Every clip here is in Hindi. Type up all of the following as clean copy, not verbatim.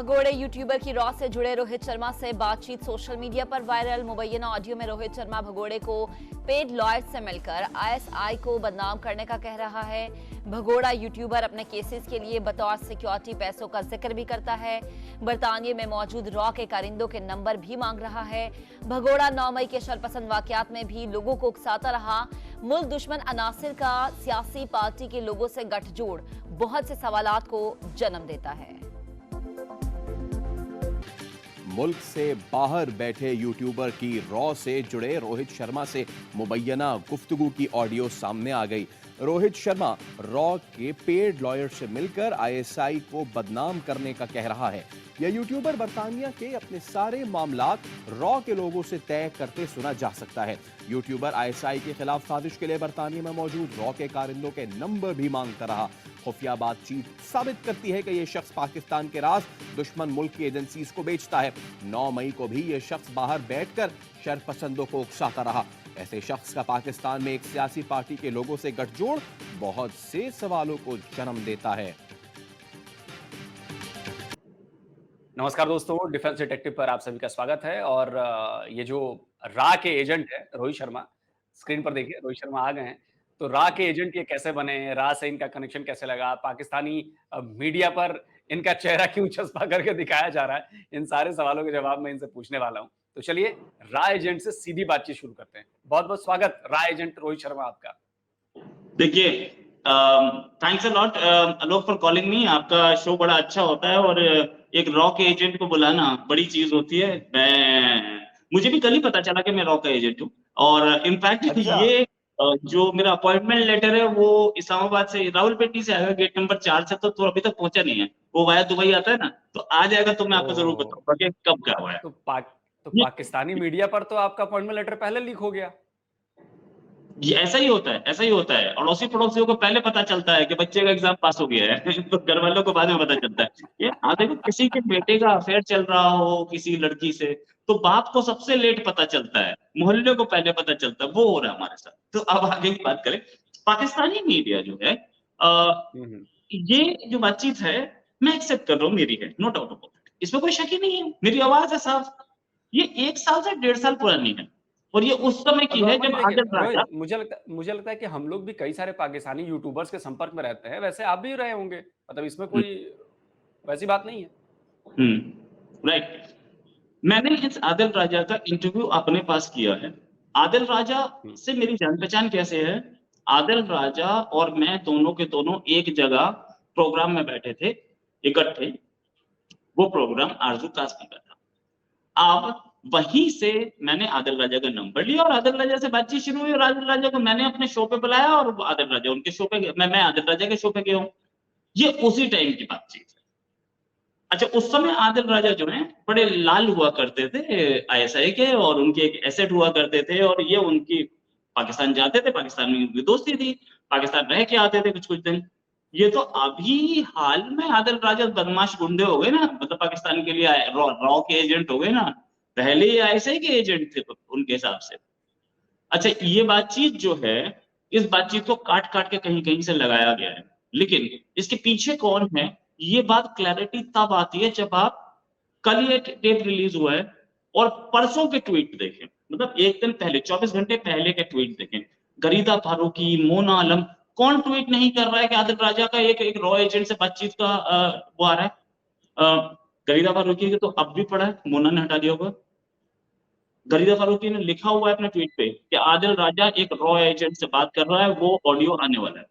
भगोड़े यूट्यूबर की रॉ से जुड़े रोहित शर्मा से बातचीत सोशल मीडिया पर वायरल। मुबैना ऑडियो में रोहित शर्मा भगोड़े को पेड लॉयर से मिलकर आईएसआई को बदनाम करने का कह रहा है। भगोड़ा यूट्यूबर अपने केसेस के लिए बतौर सिक्योरिटी पैसों का जिक्र भी करता है। बरतानिया में मौजूद रॉ के कारिंदों के नंबर भी मांग रहा है। भगोड़ा 9 मई के शरपसंद वाकयात में भी लोगों को उकसाता रहा। मुल्क दुश्मन अनासिर का सियासी पार्टी के लोगों से गठजोड़ बहुत से सवालात को जन्म देता है। मुल्क से बाहर बैठे यूट्यूबर की रॉ से जुड़े रोहित शर्मा से मुबैना गुफ्तगू की ऑडियो सामने आ गई। रोहित शर्मा रॉ के पेड लॉयर से मिलकर आईएसआई को बदनाम करने का कह रहा है। यह यूट्यूबर बरतानिया के अपने सारे मामलात रॉ के लोगों से तय करते सुना जा सकता है। यूट्यूबर आईएसआई के खिलाफ साजिश के लिए बरतानिया में मौजूद रॉ के कारिंदों के नंबर भी मांगता रहा। खुफिया बातचीत साबित करती है कि यह शख्स पाकिस्तान के राज दुश्मन मुल्क की एजेंसीज को बेचता है। 9 मई को भी यह शख्स बाहर बैठकर शरपसंदों को उकसाता रहा। ऐसे शख्स का पाकिस्तान में एक सियासी पार्टी के लोगों से गठजोड़ बहुत से सवालों को जन्म देता है। नमस्कार दोस्तों, डिफेंस डिटेक्टिव पर आप सभी का स्वागत है। और ये जो रा के एजेंट है रोहित शर्मा, स्क्रीन पर देखिए रोहित शर्मा आ गए हैं। तो रा के एजेंट ये कैसे बने, रा से इनका कनेक्शन कैसे लगा, पाकिस्तानी मीडिया पर इनका चेहरा क्यों चस्पा करके दिखाया जा रहा है, इन सारे सवालों के जवाब मैं इनसे पूछने वाला हूं। तो चलिए रा एजेंट से सीधी बातचीत शुरू करते हैं। बहुत बहुत स्वागत रा एजेंट रोहित शर्मा आपका। देखिए, thanks a lot Alok for calling me. आपका शो बड़ा अच्छा होता है और एक रॉ के एजेंट को बुलाना बड़ी चीज होती है। मुझे भी कल ही पता चला कि मैं रॉ का एजेंट हूँ। और इनफैक्ट ये जो मेरा अपॉइंटमेंट लेटर है वो इस्लामाबाद से, रावलपिंडी से आएगा, गेट नंबर 4 से। तो अभी तक पहुंचा नहीं है, वो वाया दुबई आता है ना, तो आ जाएगा। तो मैं आपको जरूर बताऊंगा कि कब क्या हुआ है। तो पाकिस्तानी मीडिया पर तो आपका अपॉइंटमेंट लेटर पहले लीक हो गया। ये ऐसा ही होता है, ऐसा ही होता है। अड़ोसी पड़ोसियों को पहले पता चलता है कि बच्चे का एग्जाम पास हो गया है तो घर वालों को बाद में पता चलता है। ये देखो, किसी के बेटे का अफेयर चल रहा हो किसी लड़की से, तो बाप को सबसे लेट पता चलता है, मोहल्ले को पहले पता चलता है। वो हो रहा है हमारे साथ। तो अब आगे की बात करें। पाकिस्तानी मीडिया जो है, ये जो बातचीत है मैं एक्सेप्ट कर रहा हूँ, मेरी है, नो डाउट अबाउट इट, इसमें कोई शक ही नहीं है। मेरी आवाज है साफ। ये 1 साल से 1.5 साल पुरानी है और ये उस समय की है जब आदिल राजा। मुझे लगता है कि हम लोग भी कई सारे पाकिस्तानी यूट्यूबर्स के संपर्क में रहते हैं, वैसे आप भी रहे होंगे, मतलब इसमें कोई वैसी बात नहीं है। राइट। मैंने इस आदिल राजा का इंटरव्यू अपने पास किया है। आदिल राजा से मेरी जान पहचान कैसे है? आदिल राजा और मैं दोनों के दोनों एक जगह प्रोग्राम में बैठे थे इकट्ठे। वो प्रोग्राम आरजू कासमी का था। अब वहीं से मैंने आदिल राजा का नंबर लिया और आदिल राजा से बातचीत शुरू हुई और आदिल राजा को मैंने अपने शो पे बुलाया और आदिल राजा उनके शो पे, मैं आदिल राजा के शो पे गया हूं। ये उसी टाइम की बातचीत है। अच्छा, उस समय आदिल राजा जो हैं बड़े लाल हुआ करते थे आईएसआई के, और उनके एक एसेट हुआ करते थे, और ये उनकी पाकिस्तान जाते थे, पाकिस्तान में उनकी दोस्ती थी, पाकिस्तान रह के आते थे कुछ दिन। ये तो अभी हाल में आदिल राजा बदमाश गुंडे हो गए ना, मतलब पाकिस्तान के लिए रॉ के एजेंट हो गए ना। पहले ही आईएसआई के एजेंट थे उनके हिसाब से। अच्छा, ये बातचीत जो है, इस बातचीत को काट काट के कहीं कहीं से लगाया गया है, लेकिन इसके पीछे कौन है ये बात क्लैरिटी तब आती है जब आप कल ये टेप रिलीज हुआ है और परसों के ट्वीट देखें, मतलब एक दिन पहले, 24 घंटे पहले के ट्वीट देखें। गरीदा फारूकी, मोना आलम, कौन ट्वीट नहीं कर रहा है कि आदिल राजा का एक रॉ एजेंट से बातचीत का वो आ रहा है। गरीदा फारूकी के तो अब भी पड़ा है, मोना ने हटा दिया होगा। गरीदा फारूकी ने लिखा हुआ है अपने ट्वीट पे कि आदिल राजा एक रॉ एजेंट से बात कर रहा है, वो ऑडियो आने वाला है।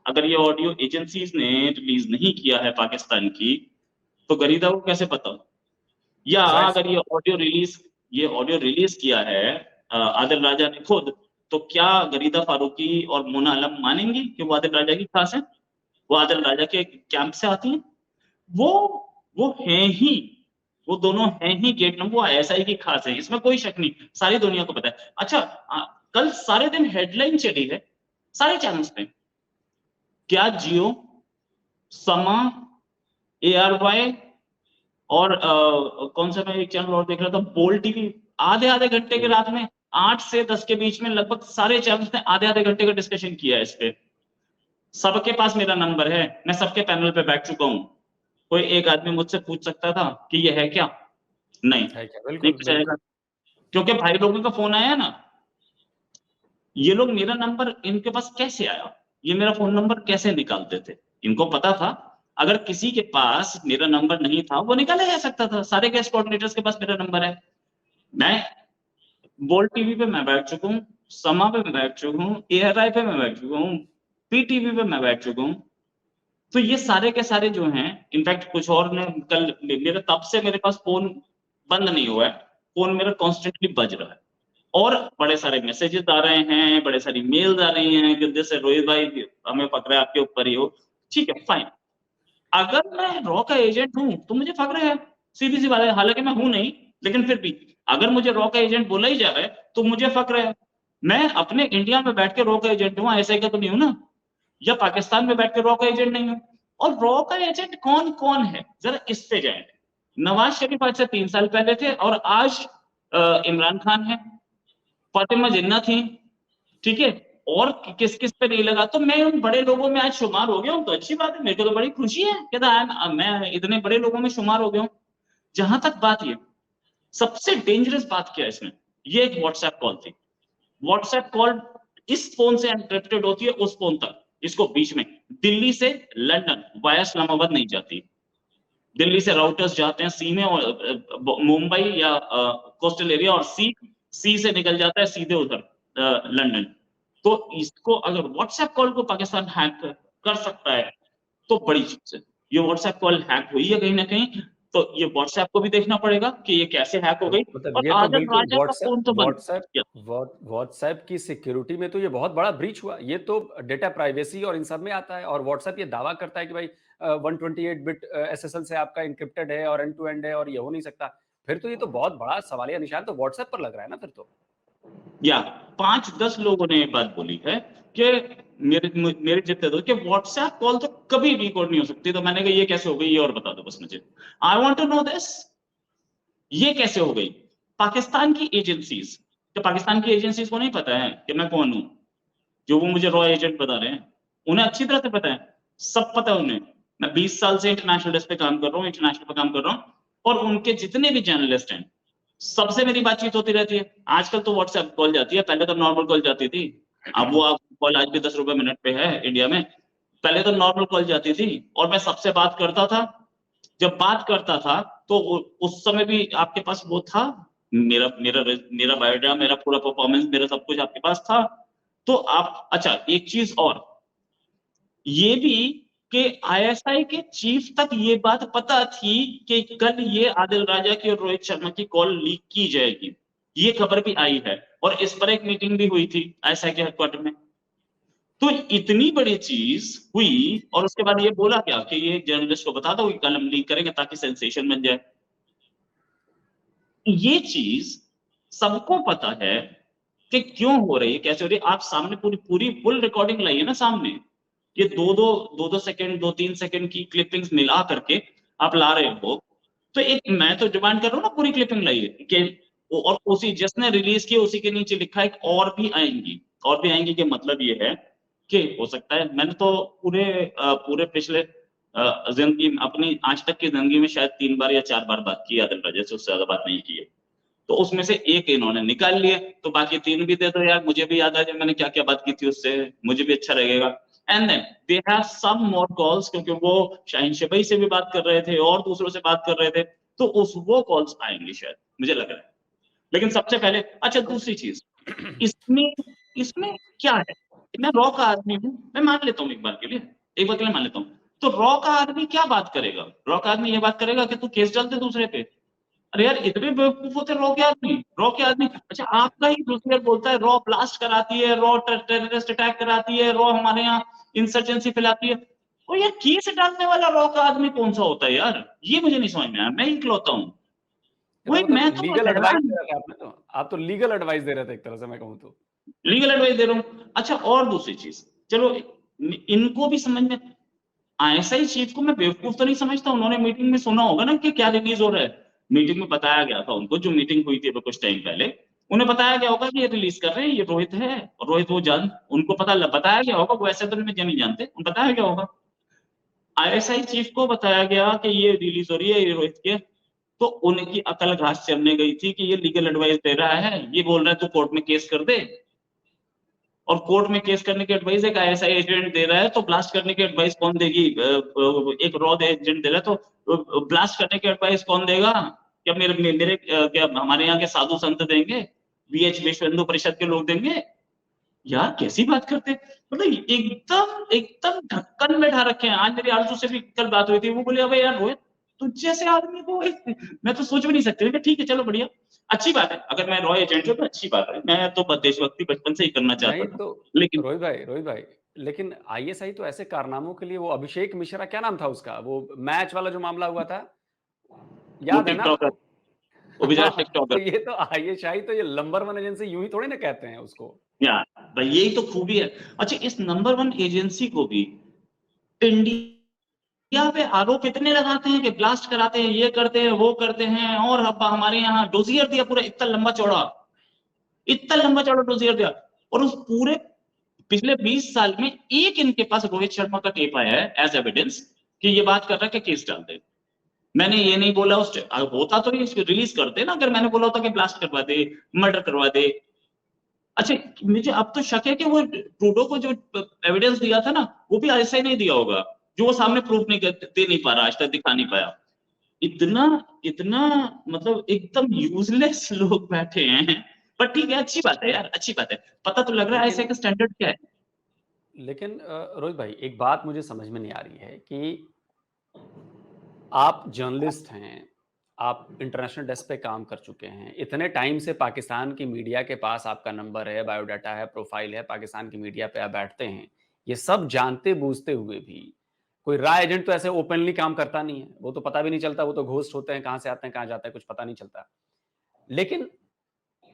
अगर ये ऑडियो एजेंसीज ने रिलीज नहीं किया है पाकिस्तान की, तो गरीदा को कैसे पता? या अगर ये ऑडियो रिलीज किया है आदिल राजा ने खुद, तो क्या गरीदा फारूकी और मोना आलम मानेंगी कि वो आदिल राजा की खास है, वो आदिल राजा के कैंप से आती हैं? वो हैं ही, वो दोनों हैं ही गेट नंबर, वो एसआई की खास है, इसमें कोई शक नहीं, सारी दुनिया को पता है। अच्छा, कल सारे दिन हेडलाइन चली है सारे चैनल्स पे, क्या जियो, समा, ARY और कौन सा, मैं एक चैनल और देख रहा था, बोल टीवी, आधे घंटे के रात में 8 से 10 के बीच में लगभग सारे चैनल्स ने आधे घंटे का डिस्कशन किया है इस पे। सबके पास मेरा नंबर है, मैं सबके पैनल पे बैठ चुका हूं। कोई एक आदमी मुझसे पूछ सकता था कि ये है क्या? नहीं, है क्या? नहीं बिल्कुल, पूछ जाएगा, बिल्कुल। क्योंकि भाई लोगों का फोन आया ना, ये लोग मेरा नंबर इनके पास कैसे आया? ये मेरा फ़ोन नंबर कैसे निकालते थे? इनको पता था, अगर किसी के पास मेरा नंबर नहीं था, वो निकाला जा सकता था। सारे गेस्ट कोऑर्डिनेटर्स के पास मेरा नंबर है। मैं बोल्ड टीवी पे मैं बैठ चुका हूँ, समा पे मैं बैठ चुका हूँ, एआरआई पे मैं बैठ चुका हूँ, पीटीवी पे मैं बैठ चुका हूँ। तो ये सारे के सारे जो हैं, इनफैक्ट कुछ और ने कल मेरे तब से मेरे पास फ़ोन बंद नहीं हुआ है। फ़ोन मेरा कॉन्स्टेंटली बज रहा है। और बड़े सारे मैसेजेस आ रहे हैं, बड़े सारी मेल्स आ रही हैं कि जैसे रोहित भाई हमें फक रहा है आपके ऊपर ही हो। ठीक है, फाइन। अगर मैं रॉ का एजेंट हूँ, तो मुझे फक रहा है। सीधी-सी बात है, हालाँकि मैं हूँ नहीं, लेकिन फिर भी अगर मुझे रॉ का एजेंट बोला ही जा रहा है, तो मुझे फक रहा है। मैं अपने इंडिया में बैठ के रॉ का एजेंट हूँ, ऐसा का तो नहीं हूँ ना? या पाकिस्तान में बैठ के रॉ का एजेंट नहीं हूँ। और रॉ का एजेंट कौन-कौन है? ज़रा इस पे जाएँ। नवाज़ शरीफ आज से 3 साल पहले थे और आज इमरान खान है। फातिमा जिन्ना थी, ठीक है? और किस-किस पे नहीं लगा, तो मैं उन बड़े लोगों में आज शुमार हो गया हूँ, तो अच्छी बात है, मेरे को तो बड़ी खुशी है कि मैं इतने बड़े लोगों में शुमार हो गया हूँ। जहाँ तक बात ये, सबसे डेंजरस बात क्या है इसमें? ये एक व्हाट्सएप कॉल थी। व्हाट्सएप कॉल इस फ़ोन से एन्क्रिप्टेड होती है उस फ़ोन तक, इसको बीच में दिल्ली से लंदन वाया इस्लामाबाद नहीं जाती। दिल्ली से राउटर्स जाते हैं सी में और मुंबई या कोस्टल एरिया और सी से निकल जाता है सीधे उधर लंदन। तो इसको अगर व्हाट्सएप कॉल को पाकिस्तान हैक कर सकता है, तो बड़ी चीज़ है। ये व्हाट्सएप कॉल हैक हुई है कहीं न कहीं, तो ये व्हाट्सएप को भी देखना पड़ेगा कि ये कैसे हैक हो गई मतलब और ये तो आदम बिल्कुल राजा का फ़ोन तो बंद किया। व्हाट्सएप की सिक्योरिटी में तो ये बहुत बड़ा ब्रीच हुआ। ये तो डेटा प्राइवेसी और इन सब में आता है और व्हाट्सएप ये दावा करता है कि भाई 128 बिट एसएसएल से आपका एन्क्रिप्टेड है और एंड टू एंड है और ये हो नहीं सकता। फिर तो ये तो बहुत बड़ा सवालिया निशान तो व्हाट्सएप पर लग रहा है ना फिर तो। या 5-10 लोगों ने ये बात बोली है कि मेरे जितने दोस्त कि व्हाट्सएप कॉल तो कभी रिकॉर्ड नहीं हो सकती। तो मैंने कहा ये कैसे हो गई, ये और बता दो बस मुझे। I want to know this, ये कैसे हो गई? पाकिस्तान की एजेंसीज, क्या पाकिस्तान की एजेंसीज को नहीं पता है कि मैं कौन हूँ? जो वो मुझे रॉ एजेंट बता रहे हैं, उन्हें अच्छी तरह से पता है, सब पता है उन्हें। मैं 20 साल से इंटरनेशनल डेस्क पे काम कर रहा हूँ, इंटरनेशनल पे काम कर रहा हूँ और उनके जितने भी जर्नलिस्ट हैं, सबसे मेरी बातचीत होती रहती है। आजकल तो व्हाट्सएप कॉल जाती है, पहले तो नॉर्मल कॉल जाती थी। अब वो कॉल आज भी 10 रुपए मिनट पे है इंडिया में। पहले तो नॉर्मल कॉल जाती थी और मैं सबसे बात करता था। जब बात करता था तो उस समय भी आपके पास वो था, मेरा मेरा मेरा बायोडाटा, मेरा पूरा परफॉर्मेंस, मेरा सब कुछ आपके पास था। तो आप अच्छा एक चीज और, ये भी कि आईएसआई के चीफ तक ये बात पता थी कि कल ये आदिल राजा की और रोहित शर्मा की कॉल लीक की जाएगी। ये खबर भी आई है और इस पर एक मीटिंग भी हुई थी आईएसआई के हेडक्वार्टर में। तो इतनी बड़ी चीज हुई और उसके बाद ये बोला क्या कि ये जर्नलिस्ट को बता दो कि कल हम लीक करेंगे ताकि सेंसेशन बन जाए। ये चीज सबको पता है कि क्यों हो रही है, कैसे हो रही है। आप सामने पूरी पूरी फुल रिकॉर्डिंग लाइए ना सामने। ये दो सेकंड, 2-3 सेकंड की क्लिपिंग्स मिला करके आप ला रहे हो। तो एक मैं तो डिमांड कर रहा हूँ ना, पूरी क्लिपिंग लाइए कि और उसी जिसने रिलीज की उसी के नीचे लिखा है और भी आएंगी, और भी आएंगी। कि मतलब ये है कि हो सकता है, मैंने तो पूरे पिछले जिंदगी अपनी आज तक की जिंदगी में शायद 3 बार या 4 बार बात की है आदिल राजा से, उससे ज्यादा बात नहीं की है। तो उसमें से एक इन्होंने निकाल लिए, तो बाकी 3 भी दे दो यार, मुझे भी याद आ जाए मैंने क्या-क्या बात की थी उससे, मुझे भी अच्छा लगेगा। And then they have some more calls, क्योंकि वो शाहीन शबई से भी बात कर रहे थे और दूसरों से बात कर रहे थे, तो वो कॉल्स आएंगी शायद, मुझे लग रहा है। लेकिन सबसे पहले अच्छा दूसरी चीज, इसमें इसमें क्या है? मैं रॉ का आदमी हूँ, मैं मान लेता हूँ एक बार के लिए मान लेता हूँ। तो रॉ का आदमी क्या बात करेगा? रॉ का आदमी ये बात करेगा कि तू केस डाल दे दूसरे पे। अरे यार इतने बेवकूफ होते रॉ के आदमी। अच्छा आपका ही दूसरे बोलता है रॉ ब्लास्ट कराती है, रॉ टेररिस्ट अटैक कराती है, रॉ हमारे यहाँ इंसर्जेंसी फैलाती है। और यार केस डालने वाला रॉ का आदमी कौन सा होता है यार? ये मुझे नहीं समझ में आया, मैं ही इकलौता हूँ। ये तो वही मैं मतलब तो लीगल एडवाइस हैरान, दे रहे थे आपने तो। आप तो लीगल एडवाइस दे रहे थे एक तरह से मैं कहूँ तो। लीगल एडवाइस दे रहा हूँ। अच्छा और दूसरी चीज, चलो इनको भी समझ में, आईएसआई चीफ को मैं बेवकूफ तो नहीं समझता। उन्होंने मीटिंग में सुना होगा ना कि क्या रिलीज हो रहा है। मीटिंग में बताया गया था उनको, जो मीटिंग हुई थी अभी कुछ टाइम पहले, उन्हें बताया गया होगा कि ये रिलीज कर रहे हैं, ये रोहित है। और रोहित वो जान उनको बताया गया होगा, वो ऐसे तो नहीं जानते, उनको बताया गया होगा। आईएसआई चीफ को बताया गया कि ये रिलीज हो रही है, ये रोहित की, तो उनकी अकल घास चलने गई थी कि ये लीगल एडवाइस दे रहा है, ये बोल रहा है तू कोर्ट में केस कर दे, और कोर्ट में केस करने की एडवाइस एक आईएसआई एजेंट दे रहा है, तो ब्लास्ट करने की एडवाइस कौन देगी? एक रॉ एजेंट दे रहा है, तो ब्लास्ट करने की एडवाइस कौन देगा? क्या मेरे क्या हमारे यहाँ के साधु संत देंगे? बीएच विश्व हिंदू परिषद के लोग देंगे? यार कैसी बात करते, मतलब एकदम एकदम ढक्कन में ढा रखे हैं। आज मेरी आरजू से भी कल बात हुई थी, वो बोले अबे यार रोहित, तुझ जैसे आदमी को मैं तो सोच भी नहीं सकती। ठीक है चलो बढ़िया, अच्छी बात है, अगर मैं रॉ एजेंट हूँ तो अच्छी बात है, मैं तो देशभक्ति बचपन से ही करना चाहता नहीं था। तो लेकिन रोहित भाई, लेकिन आईएसआई तो ऐसे कारनामों के लिए, वो अभिषेक मिश्रा, क्या नाम था उसका, वो मैच वाला जो मामला हुआ था, वो याद है ना टिकटॉकर, आपको? वो बेचारा हाँ, टिकटॉकर। तो ये तो आईएसआई तो ये नंबर 1 एजेंसी यूं ही थोड़ी ना कहते हैं उसको। यार भाई यही तो खूबी है। अच्छा, इस नंबर 1 एजेंसी को भी इंडिया पे आरोप इतने लगाते हैं कि ब्लास्ट कराते हैं, ये करते हैं, वो करते हैं, और अब हमारे यहाँ डोजियर दिया पूरा इतना लंबा चौड़ा डोजियर दिया, और उस पूरे पिछले 20 साल में एक इनके पास रोहित शर्मा का टेप आया है एज एविडेंस कि ये बात कर रहा है कि केस डाल दे। मैंने ये नहीं बोला, उस होता तो ये रिलीज करते ना, अगर मैंने बोला होता कि ब्लास्ट करवा दे, मर्डर करवा दे। अच्छा, मुझे अब तो शक है कि वो ट्रूडो को जो एविडेंस दिया था ना, वो भी ऐसा ही नहीं दिया होगा, जो वो सामने प्रूफ नहीं दे नहीं पा रहा, आज तक दिखा नहीं पाया। इतना इतना मतलब एकदम यूजलेस लोग बैठे हैं। पर ठीक है, अच्छी बात है यार, अच्छी बात है, पता तो लग रहा है ऐसे का स्टैंडर्ड क्या है। लेकिन रोहित भाई, एक बात मुझे समझ में नहीं आ रही है कि आप जर्नलिस्ट हैं, आप इंटरनेशनल डेस्क पे काम कर चुके हैं, इतने टाइम से पाकिस्तान की मीडिया के पास आपका नंबर है, बायोडाटा है, प्रोफाइल है, पाकिस्तान की मीडिया पे आप बैठते हैं। ये सब जानते बूझते हुए भी कोई रॉ एजेंट तो ऐसे ओपनली काम करता नहीं है, वो तो पता भी नहीं चलता, वो तो घोस्ट होते हैं, कहाँ से आते हैं, कहाँ जाते हैं, कुछ पता नहीं चलता। लेकिन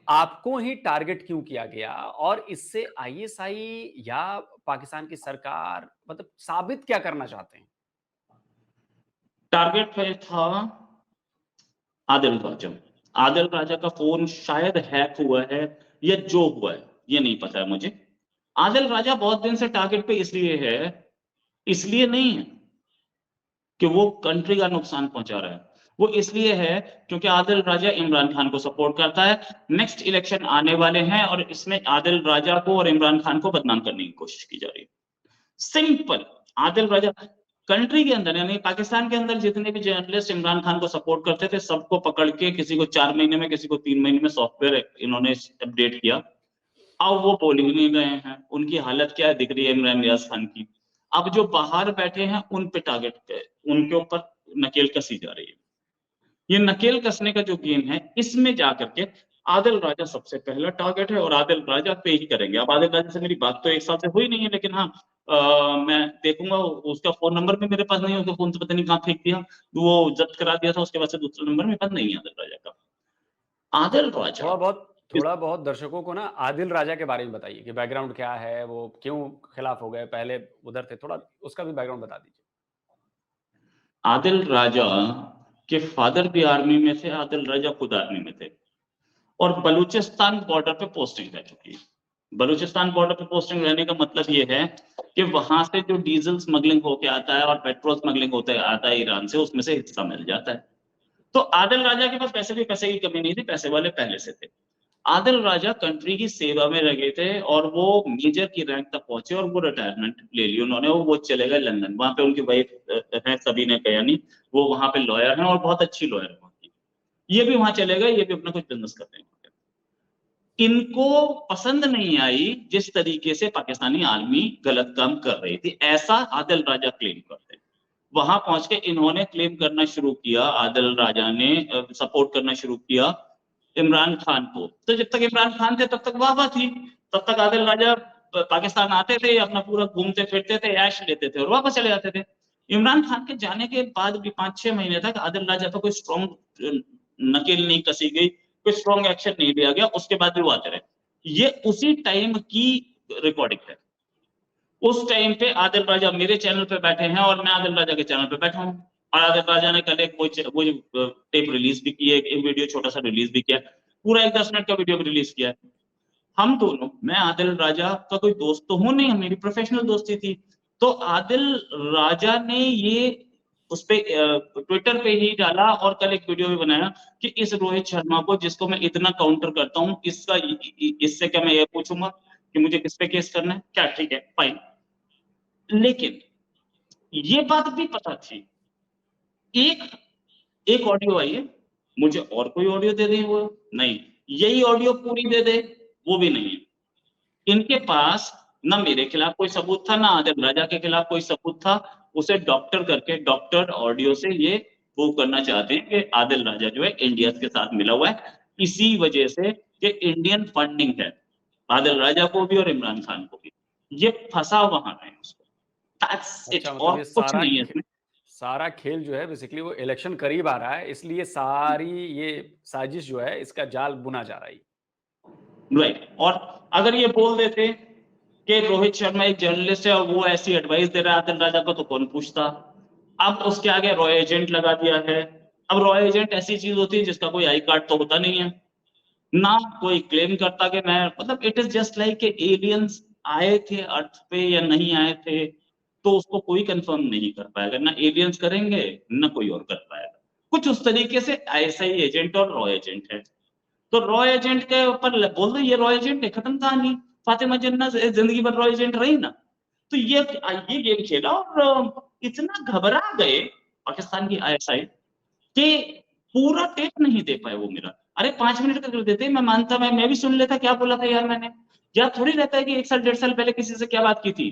आपको ही टारगेट क्यों किया गया, और इससे आईएसआई या पाकिस्तान की सरकार मतलब साबित क्या करना चाहते हैं? टारगेट पे था आदिल राजा। आदिल राजा का फोन शायद हैक हुआ है, या जो हुआ है ये नहीं पता है मुझे। आदिल राजा बहुत दिन से टारगेट पे इसलिए है, इसलिए नहीं है कि वो कंट्री का नुकसान पहुंचा रहा है, वो इसलिए है क्योंकि आदिल राजा इमरान खान को सपोर्ट करता है। नेक्स्ट इलेक्शन आने वाले हैं और इसमें आदिल राजा को और इमरान खान को बदनाम करने की कोशिश की जा रही है। सिंपल। आदिल राजा कंट्री के अंदर यानी पाकिस्तान के अंदर जितने भी जर्नलिस्ट इमरान खान को सपोर्ट करते थे, सबको पकड़ के किसी को 4 महीने में, किसी को 3 महीने में सॉफ्टवेयर इन्होंने अपडेट किया। अब वो बोल ही नहीं रहे हैं, उनकी हालत क्या है दिख रही है इमरान रियाज खान की। अब जो बाहर बैठे हैं उन पे टारगेट, उनके ऊपर नकेल कसी जा रही है। ये नकेल कसने का जो गेम है, इसमें जाकर के आदिल राजा सबसे पहला टारगेट है और आदिल राजा पे ही करेंगे। अब आदिल राजा से मेरी बात तो एक साल से हुई नहीं है, लेकिन हाँ मैं देखूंगा। उसका फोन नंबर भी मेरे पास नहीं है, उसका फोन तो पता नहीं कहाँ फेंक दिया, वो जब्त करा दिया था, उसके बाद से दूसरा नंबर मेरे पास नहीं है आदिल राजा का। आदिल राजा थोड़ा बहुत दर्शकों को ना आदिल राजा के बारे में बताइए कि बैकग्राउंड क्या है, वो क्यों खिलाफ हो गए, पहले उधर थे, थोड़ा उसका भी बैकग्राउंड बता दीजिए। आदिल राजा के फादर भी आर्मी में थे, आदिल राजा खुद आर्मी में थे, और बलूचिस्तान बॉर्डर पे पोस्टिंग रह चुकी है। बलूचिस्तान बॉर्डर पे पोस्टिंग रहने का मतलब ये है कि वहां से जो डीजल स्मगलिंग होके आता है और पेट्रोल स्मगलिंग होते आता है ईरान से, उसमें से हिस्सा मिल जाता है। तो आदिल राजा के पास पैसे की कमी नहीं थी, पैसे वाले पहले से थे। आदिल राजा कंट्री की सेवा में लगे थे और वो मेजर की रैंक तक पहुंचे और वो रिटायरमेंट ले ली उन्होंने। वो चले गए लंदन, वहां पे उनकी वाइफ है सबीना कयानी, वो वहां पे लॉयर हैं और बहुत अच्छी लॉयर है वहां की। ये भी वहां चले गए, ये भी अपना कुछ बिजनेस करते हैं। इनको पसंद नहीं आई जिस तरीके से पाकिस्तानी आर्मी गलत काम कर रही थी, ऐसा आदिल राजा क्लेम करते हैं। वहां पहुंच के इन्होंने क्लेम करना शुरू किया, आदिल राजा ने सपोर्ट करना शुरू किया इमरान खान को। तो जब तक इमरान खान थे तब तक वाह थी, तब तक आदिल राजा पाकिस्तान आते थे, अपना पूरा घूमते फिरते थे, ऐश लेते थे और वापस चले जाते थे। इमरान खान के जाने के बाद भी 5-6 महीने तक आदिल राजा पर कोई स्ट्रॉन्ग नकेल नहीं कसी गई, कोई स्ट्रॉन्ग एक्शन नहीं लिया गया, उसके बाद भी वो आते रहे। ये उसी टाइम की रिकॉर्डिंग है। उस टाइम पे आदिल राजा मेरे चैनल पे बैठे हैं और मैं आदिल राजा के चैनल पे बैठा हूं, और आदिल राजा ने कल एक वो टेप रिलीज भी की है, एक वीडियो छोटा सा रिलीज भी किया, पूरा एक 10 मिनट का वीडियो भी रिलीज किया है। हम दोनों, मैं आदिल राजा का कोई दोस्त तो हूं नहीं, मेरी प्रोफेशनल दोस्ती थी, तो आदिल राजा ने ये उस पे ट्विटर पे ही डाला और कल एक वीडियो भी बनाया कि इस रोहित शर्मा को, जिसको मैं इतना काउंटर करता हूँ, इससे क्या मैं ये पूछूंगा कि मुझे किस पे केस करना है क्या? ठीक है, फाइन। लेकिन ये बात भी पता थी, एक ऑडियो आई है, मुझे और कोई ऑडियो दे दे, वो नहीं, यही ऑडियो पूरी दे दे, वो भी नहीं है। इनके पास ना मेरे खिलाफ कोई सबूत था, ना आदिल राजा के खिलाफ कोई सबूत था। उसे डॉक्टर करके, डॉक्टर ऑडियो से ये प्रूव करना चाहते हैं कि आदिल राजा जो है इंडिया के साथ मिला हुआ है, इसी वजह से कि इंडियन फंडिंग है आदिल राजा को भी और इमरान खान को भी। ये फंसा वहां है उसको, That's it, अच्छा, मतलब और ये कुछ नहीं है इसमें। सारा खेल जो है बेसिकली वो इलेक्शन करीब आ रहा है, इसलिए सारी ये साजिश जो है इसका जाल बुना जा रहा है। राइट। और अगर ये बोल देते कि रोहित शर्मा एक जर्नलिस्ट है और वो ऐसी एडवाइस दे रहा है आदिल राजा को, तो कौन पूछता? अब उसके आगे रॉय एजेंट लगा दिया है। अब रॉय एजेंट ऐसी चीज होती है जिसका कोई आई कार्ड तो होता नहीं है, ना कोई क्लेम करता कि मैं, मतलब it is just like aliens आए थे अर्थ पे या नहीं आए थे, तो उसको कोई कंफर्म नहीं कर पाएगा, ना एलियंस करेंगे ना कोई और कर पाएगा। कुछ उस तरीके से आईएसआई एजेंट और रॉय एजेंट है। तो रॉय एजेंट के ऊपर बोल दो ये रॉय एजेंट है, खत्म कहानी। फातिमा जिन्ना जिंदगी भर रॉय एजेंट रही ना। तो ये गेम खेला और इतना घबरा गए पाकिस्तान की आईएसआई कि पूरा टेप नहीं दे पाए वो मेरा। अरे 5 मिनट का कर देते, मैं मानता, मैं भी सुन लेता क्या बोला था यार मैंने। यार थोड़ी रहता है कि 1 साल 1.5 साल पहले किसी से क्या बात की थी,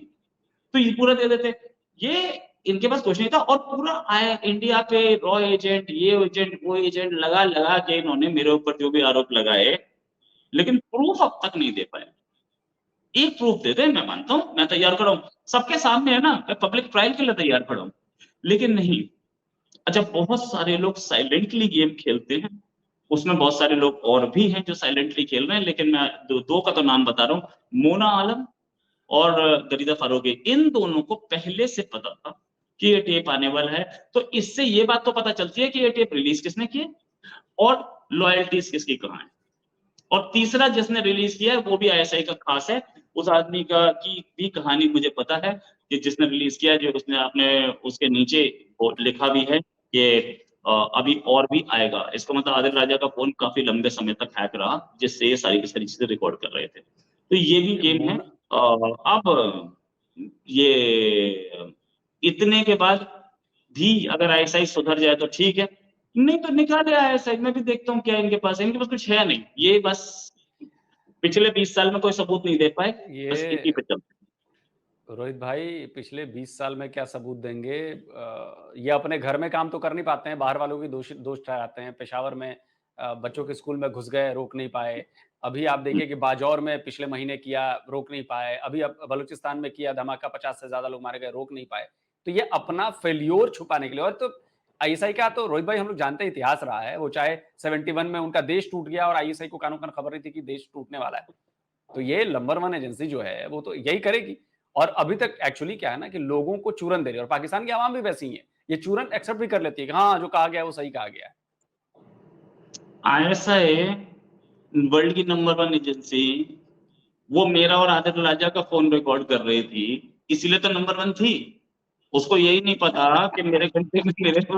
तो ये पूरा दे देते। ये इनके पास कुछ नहीं था और पूरा आया इंडिया पे रॉ एजेंट, ये एजेंट, वो एजेंट लगा लगा के इन्होंने मेरे ऊपर जो भी आरोप लगाए, लेकिन प्रूफ अब तक नहीं दे पाए। एक प्रूफ दे दे, मैं मानता हूं, मैं तैयार खड़ा हूं, सबके सामने है ना, मैं पब्लिक ट्रायल के लिए तैयार खड़ा हूं, लेकिन नहीं। अच्छा, बहुत सारे लोग साइलेंटली गेम खेलते हैं, उसमें बहुत सारे लोग और भी हैं जो साइलेंटली खेल रहे हैं, लेकिन मैं दो का तो नाम बता रहा हूं, मोना आलम और गरीदा फारूकी। इन दोनों को पहले से पता था कि ये टेप आने वाला है, तो इससे ये बात तो पता चलती है कि ये टेप रिलीज किसने की है और लॉयल्टीज किसकी कहां है। और तीसरा जिसने रिलीज किया है वो भी आईएसआई का खास है, उस आदमी का की भी कहानी मुझे पता है कि जिसने रिलीज किया है, जो उसने अपने उसके नीचे लिखा भी है कि अभी और भी आएगा। इसका मतलब आदिल राजा का फोन काफी लंबे समय तक हैक रहा, जिससे ये सारी की सारी चीजें रिकॉर्ड कर रहे थे। तो ये भी गेम है। अब ये इतने के बाद भी अगर आईएसआई सुधर जाए तो ठीक है, नहीं तो निकाले आईएसआई। मैं भी देखता हूँ क्या इनके पास कुछ है नहीं, ये बस पिछले 20 साल में कोई सबूत नहीं दे पाए, बस इसी पे चलते। रोहित भाई, पिछले 20 साल में क्या सबूत देंगे? ये अपने घर में काम तो कर नहीं पाते हैं, बाहर वालों की दोष ठहराते हैं। पेशावर में बच्चों के स्कूल में घुस गए, रोक नहीं पाए। अभी आप देखिए कि बाजौर में पिछले महीने किया, रोक नहीं पाए। अभी अब बलूचिस्तान में किया धमाका, 50 से ज्यादा लोग मारे गए, रोक नहीं पाए। तो ये अपना फेल्योर छुपाने के लिए। और तो आईएसआई का तो रोहित भाई हम लोग जानते हैं इतिहास रहा है, वो चाहे 71 में उनका देश टूट गया और आईएसआई को कानो कान खबर रही थी कि देश टूटने वाला है। तो ये नंबर 1 एजेंसी जो है वो तो यही करेगी। और अभी तक एक्चुअली क्या है ना कि लोगों को चूरन दे रही है, और पाकिस्तान की आवाम भी वैसी ही है, ये चूरन एक्सेप्ट भी कर लेती है कि हाँ जो कहा गया वो सही कहा गया है। आईएसआई वर्ल्ड की नंबर 1 एजेंसी, वो मेरा और आदिल राजा का फोन रिकॉर्ड कर रही थी, इसीलिए तो नंबर 1 थी। उसको यही नहीं पता कि मेरे कंट्री में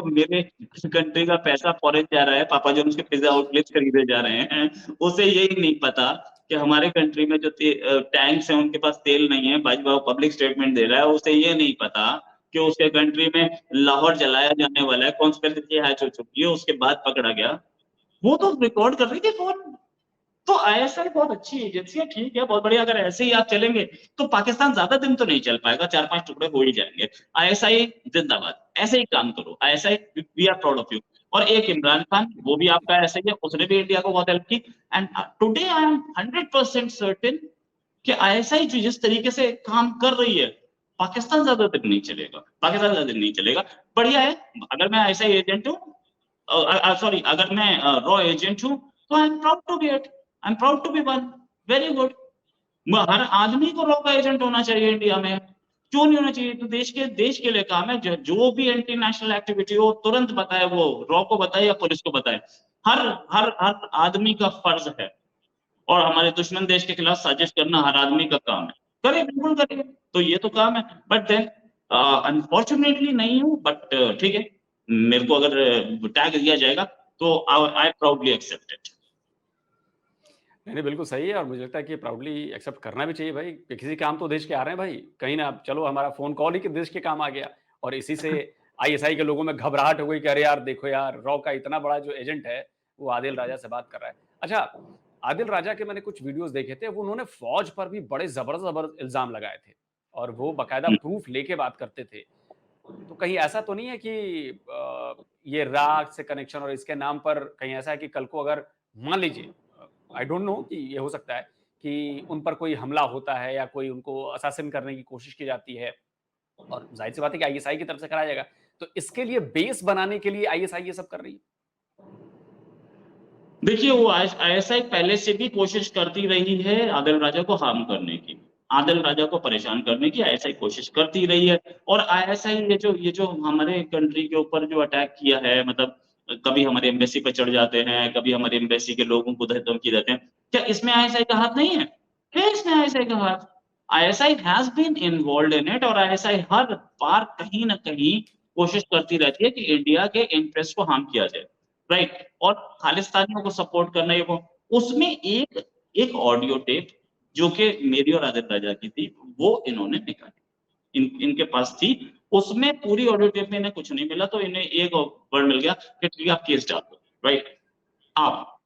मेरे कंट्री का पैसा फॉरेन जा रहा है, पापा जो उसके पिज्जा आउटलेट खरीदे जा रहे हैं। उसे यही नहीं पता कि हमारे कंट्री में जो टैंक्स हैं उनके पास तेल नहीं है, भाजपा पब्लिक स्टेटमेंट दे रहा है। उसे ये नहीं पता कि उसके कंट्री में लाहौर जलाया जाने वाला है, कॉन्स्पिरेसी हैच हो चुकी है, उसके बाद पकड़ा गया। वो तो रिकॉर्ड कर रही थी फोन। तो आईएसआई बहुत अच्छी एजेंसी है, ठीक है, बहुत बढ़िया। अगर ऐसे ही आप चलेंगे तो पाकिस्तान ज्यादा दिन तो नहीं चल पाएगा, 4-5 टुकड़े हो ही जाएंगे। आईएसआई जिंदाबाद, ऐसे ही काम करो ISI, we are proud of you. और एक इमरान खान, वो भी आपका ऐसे ही है, उसने भी इंडिया को बहुत हेल्प की। And today I am 100% certain कि आईएसआई जो जिस तरीके से काम कर रही है, पाकिस्तान ज्यादा दिन नहीं चलेगा, पाकिस्तान ज्यादा दिन नहीं चलेगा। बढ़िया है। अगर मैं आईएसआई एजेंट हूँ, सॉरी, अगर मैं रॉ एजेंट हूँ, तो I am proud to be it, I am proud to be one. Very good. हर आदमी को रॉ का एजेंट होना चाहिए इंडिया में, क्यों नहीं होना चाहिए? तो देश के लिए काम है। जो भी एंटी नेशनल एक्टिविटी हो तुरंत बताए, वो रॉ को बताए या पुलिस को बताए। हर हर हर आदमी का फर्ज है, और हमारे दुश्मन देश के खिलाफ साजिश करना हर आदमी का काम है। करे, बिल्कुल करे, तो ये तो काम है। बट देन अनफॉर्चुनेटली नहीं हूँ, बट ठीक है, मेरे को अगर टैग दिया जाएगा तो आई प्राउडली एक्सेप्ट इट। नहीं, बिल्कुल सही है और मुझे लगता है कि प्राउडली एक्सेप्ट करना भी चाहिए भाई, कि किसी काम तो देश के आ रहे हैं भाई, कहीं ना चलो हमारा फ़ोन कॉल ही कि देश के काम आ गया और इसी से आईएसआई के लोगों में घबराहट हो गई कि अरे यार देखो यार, रॉ का इतना बड़ा जो एजेंट है, वो आदिल राजा से बात कर रहा है। अच्छा, आदिल राजा के मैंने कुछ वीडियोज़ देखे थे, वो उन्होंने फ़ौज पर भी बड़े ज़बरदस्त इल्ज़ाम लगाए थे और वो बाकायदा प्रूफ लेके बात करते थे। तो कहीं ऐसा तो नहीं है कि ये राग से कनेक्शन और इसके नाम पर कहीं ऐसा है कि कल को अगर मान लीजिए आई डोंट नो कि ये हो सकता है कि उन पर कोई हमला होता है या कोई उनको असैसिन करने की कोशिश की जाती है और ज़ाहिर सी बात है कि आईएसआई की तरफ से कराया जाएगा। तो इसके लिए बेस बनाने के लिए आईएसआई ये सब कर रही है। देखिए, वो आईएसआई पहले से भी कोशिश करती रही है आदिल राजा को हार्म करने की, आदिल राजा को परेशान करने की आईएसआई कोशिश करती रही है। और आईएसआई ये जो हमारे कंट्री के ऊपर जो अटैक किया है, मतलब कभी हमारे एम्बेसी पे चढ़ जाते हैं, कभी हमारे एम्बेसी के लोगों को धमकी देते हैं, क्या इसमें आईएसआई का हाथ नहीं है? है इसमें आईएसआई का हाथ। ISI has been involved in it, और आईएसआई हर बार कहीं ना कहीं कोशिश करती रहती है कि इंडिया के इंटरेस्ट को हार्म किया जाए, राइट। और खालिस्तानियों को सपोर्ट करना, ये वो उसमें एक एक ऑडियो टेप जो कि मेरी और आदिल राजा की थी, वो इन्होंने निकाली, इनके पास थी। उसमें पूरी ऑडियो टेप में इन्हें कुछ नहीं मिला, तो इन्हें एक वर्ड मिल गया कि ठीक है आप केस डाल दो, राइट। अब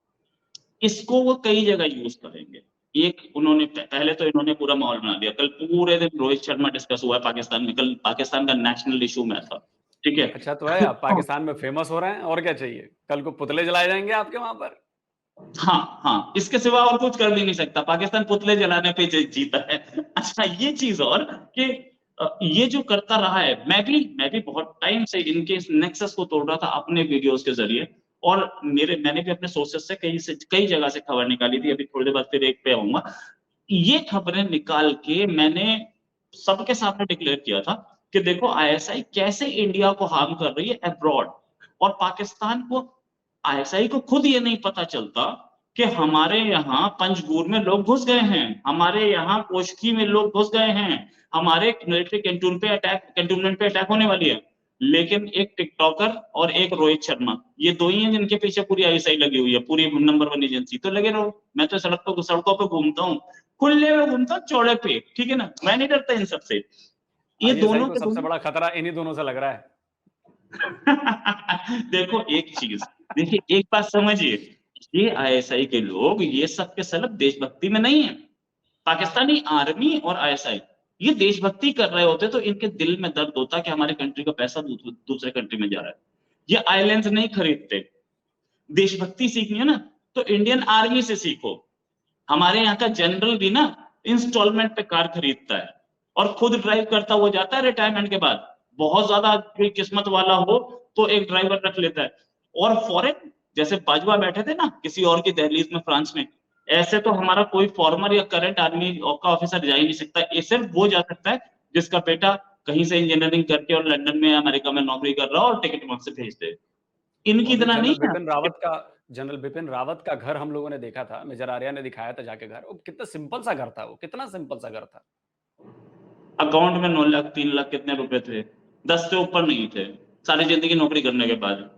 इसको वो कई जगह यूज करेंगे। एक उन्होंने पहले तो इन्होंने पूरा माहौल बना दिया। कल पूरे दिन रोहित शर्मा डिस्कस हुआ है पाकिस्तान में, कल पाकिस्तान का नेशनल इशू में था, ठीक है। अच्छा तो है, आप पाकिस्तान में फेमस हो रहे हैं और क्या चाहिए? कल को पुतले जलाए जाएंगे आपके वहां पर। हाँ, इसके सिवा और कुछ कर भी नहीं सकता, पाकिस्तान पुतले जलाने पे जीता है। अच्छा, ये चीज और कि ये जो करता रहा है, मैं भी बहुत टाइम से इनके इस नेक्सस को तोड़ रहा था अपने वीडियोस के जरिए, और मैंने भी अपने सोर्सेस से कई जगह से खबर निकाली थी। अभी थोड़ी देर बाद फिर एक पे आऊंगा। ये खबरें निकाल के मैंने सबके सामने डिक्लेयर किया था कि देखो आईएसआई कैसे इंडिया को हार्म कर रही है अब्रॉड, और पाकिस्तान को, आईएसआई को खुद ये नहीं पता चलता कि हमारे यहाँ पंजगूर में लोग घुस गए हैं, हमारे यहाँ कोशकी में लोग घुस गए हैं, हमारे मिलिट्री कैंटोनमेंट पे अटैक होने वाली है। लेकिन एक टिकटॉकर और एक रोहित शर्मा, ये दो ही हैं जिनके पीछे पूरी आईएसआई लगी हुई है, पूरी नंबर 1 एजेंसी। तो लगे रहो, मैं तो सड़कों पे घूमता हूँ, खुले में घूमता हूँ, चौड़े पे, ठीक है ना, मैं नहीं डरता इन सबसे। ये आईएसआई दोनों को के सबसे दोनों बड़ा खतरा इन्हीं दोनों से लग रहा है। देखो एक चीज, देखिए एक बात समझिए, ये आईएसआई के लोग ये सब के सब देशभक्ति में नहीं है। पाकिस्तानी आर्मी और आईएसआई ये देशभक्ति कर रहे होते तो इनके दिल में दर्द होता कि हमारे कंट्री का पैसा दूसरे कंट्री में जा रहा है। ये आइलैंड्स नहीं खरीदते। देशभक्ति सीखनी है ना, तो इंडियन आर्मी से सीखो। हमारे यहाँ का जनरल भी ना इंस्टॉलमेंट पे कार खरीदता है और खुद ड्राइव करता हुआ जाता है रिटायरमेंट के बाद। बहुत ज्यादा कोई किस्मत वाला हो तो एक ड्राइवर रख लेता है। और फॉरेन, जैसे बाजवा बैठे थे ना किसी और की दहलीज में फ्रांस में, ऐसे तो हमारा कोई फॉर्मर या करंट आर्मी का ऑफिसर जा ही नहीं सकता। ये सिर्फ वो जा सकता है जिसका बेटा कहीं से इंजीनियरिंग करके और लंदन में अमेरिका में नौकरी कर रहा हो और टिकट वहां से भेज दे। इनकी अभी इतना नहीं है। जनरल बिपिन रावत का घर हम लोगों ने देखा था, मेजर आर्या ने दिखाया था जाके घर। वो कितना सिंपल सा घर था, वो कितना सिंपल सा घर था। अकाउंट में 9 लाख 3 लाख कितने रुपए थे, 10 से ऊपर नहीं थे सारी जिंदगी नौकरी करने के बाद।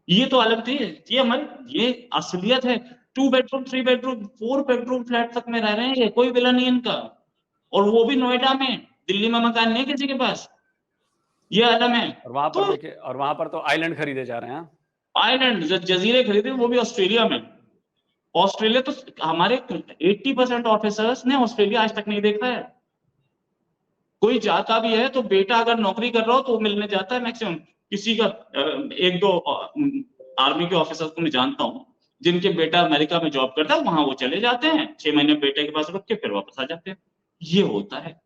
ये तो अलग थी, ये हमारी ये असलियत है। 2 बेडरूम 3 बेडरूम 4 बेडरूम फ्लैट तक में रह रहे हैं, ये कोई विला नहीं इनका, और वो भी नोएडा में। दिल्ली में मकान नहीं किसी के पास, ये आलम है। और वहां पर तो देखिए, और वहां पर तो आइलैंड खरीदे जा रहे हैं। आइलैंड जजीरे खरीदे, वो भी ऑस्ट्रेलिया में। ऑस्ट्रेलिया तो हमारे 80% ऑफिसर्स ने ऑस्ट्रेलिया आज तक नहीं देखा है। कोई जाता भी है तो बेटा अगर नौकरी कर रहा हो तो वो मिलने जाता है मैक्सिमम। किसी का एक दो आर्मी के ऑफिसर्स को मैं जानता हूँ जिनके बेटा अमेरिका में जॉब करता है, वहां वो चले जाते हैं 6 महीने बेटे के पास रुक के फिर वापस आ जाते हैं। ये होता है।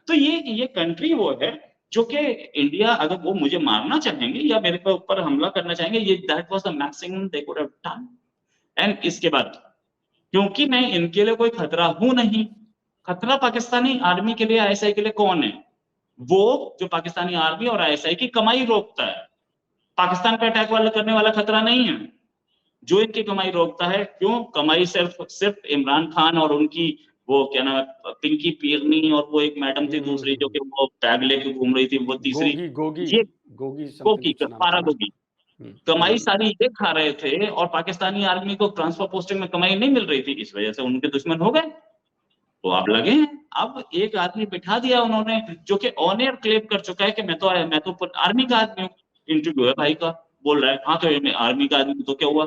तो ये कंट्री वो है जो कि इंडिया, अगर वो मुझे मारना चाहेंगे या मेरे पे ऊपर हमला करना चाहेंगे, ये that was the maximum they could have done. And इसके बाद क्योंकि मैं इनके लिए कोई खतरा हूं नहीं, खतरा पाकिस्तानी आर्मी के लिए, आईएसआई के लिए कौन है? वो जो पाकिस्तानी आर्मी और आईएसआई की कमाई रोकता है। पाकिस्तान पे अटैक वाला करने वाला खतरा नहीं है, जो इनकी कमाई रोकता है। क्यों? कमाई सिर्फ इमरान खान और उनकी वो क्या नाम है, पिंकी पीरनी, और वो एक मैडम थी दूसरी जो कि वो बैग लेके घूम रही थी, वो तीसरी, गोगी ये गोगी समथिंग गोगी, कुछ नाम था पारा ना। गोगी, कमाई सारी ये खा रहे थे और पाकिस्तानी आर्मी को ट्रांसफर पोस्टिंग में कमाई नहीं मिल रही थी, इस वजह से उनके दुश्मन हो गए। तो अब लगे हैं, अब एक आदमी बिठा दिया उन्होंने जो कि ऑन एयर क्लेम कर चुका है कि मैं तो आर्मी का आदमी हूँ, इंटरव्यू है भाई का, बोल रहा है हाँ तो मैं आर्मी का आदमी, तो क्या हुआ?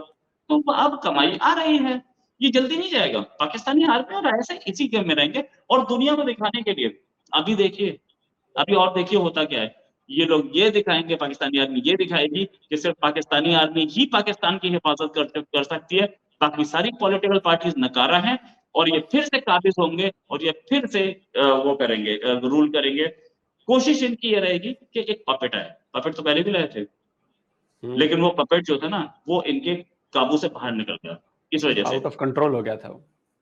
तो अब कमाई आ रही है, ये जल्दी नहीं जाएगा। पाकिस्तानी आर्मी और ऐसे इसी गेम में रहेंगे और दुनिया को दिखाने के लिए अभी देखिए, अभी और देखिए होता क्या है, ये लोग ये दिखाएंगे, पाकिस्तानी आर्मी ये दिखाएगी कि सिर्फ पाकिस्तानी आर्मी ही पाकिस्तान की हिफाजत कर सकती है, बाकी सारी पॉलिटिकल पार्टीज नकारा है, और ये फिर से काबिज होंगे और ये फिर से वो करेंगे, रूल करेंगे। कोशिश इनकी ये रहेगी कि एक पपेट आए, पपेट तो पहले भी लाए थे, लेकिन वो पपेट जो था ना वो इनके काबू से बाहर निकल गया, इस वजह से आउट ऑफ कंट्रोल हो गया था वो।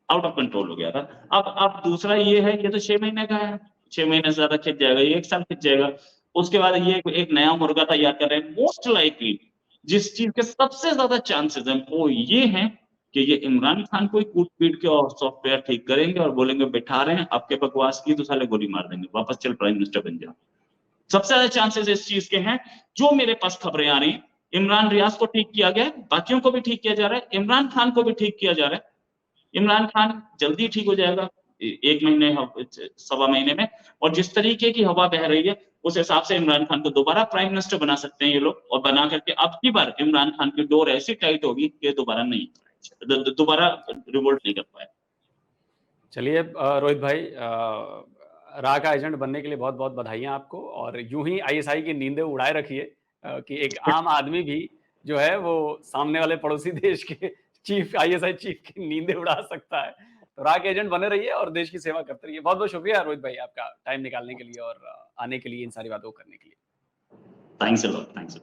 आउट ऑफ कंट्रोल हो गया था। अब दूसरा ये है, ये तो 6 महीने का है, 6 महीने से ज्यादा खिंच जाएगा, ये 1 साल खिंच जाएगा। उसके बाद ये एक नया मुर्गा तैयार कर रहे हैं, मोस्ट लाइकली जिस चीज के सबसे ज्यादा चांसेस हैं वो ये हैं कि ये इमरान खान को ही कूट पीट के और सॉफ्टवेयर ठीक करेंगे और बोलेंगे बैठा रहे हैं, आपके बकवास की तो साले गोली मार देंगे, वापस चल प्राइम मिनिस्टर बन जाओ। सबसे ज्यादा चांसेस इस चीज के हैं, जो मेरे पास खबरें आ रही हैं। इमरान रियाज को ठीक किया गया है, बाकियों को भी ठीक किया जा रहा है, इमरान खान को भी ठीक किया जा रहा है। इमरान खान जल्दी ठीक हो जाएगा, 1 महीने, 1.25 महीने में, और जिस तरीके की हवा बह रही है उस हिसाब से इमरान खान को दोबारा प्राइम मिनिस्टर बना सकते हैं ये लोग, और बना करके अब की बार इमरान खान की डोर ऐसी टाइट होगी कि दोबारा नहीं, दोबारा रिवोल्ट नहीं कर पाए। चलिए रोहित भाई, रा का एजेंट बनने के लिए बहुत बहुत बधाइयां आपको, और यूं ही आईएसआई की नींदें उड़ाए रखिए कि एक आम आदमी भी जो है वो सामने वाले पड़ोसी देश के चीफ, आईएसआई चीफ की नींदें उड़ा सकता है। तो रा के एजेंट बने रहिए और देश की सेवा करते रहिए। बहुत बहुत शुक्रिया रोहित भाई आपका टाइम निकालने के लिए और आने के लिए, इन सारी बातों को करने के लिए। Thanks a lot, thanks.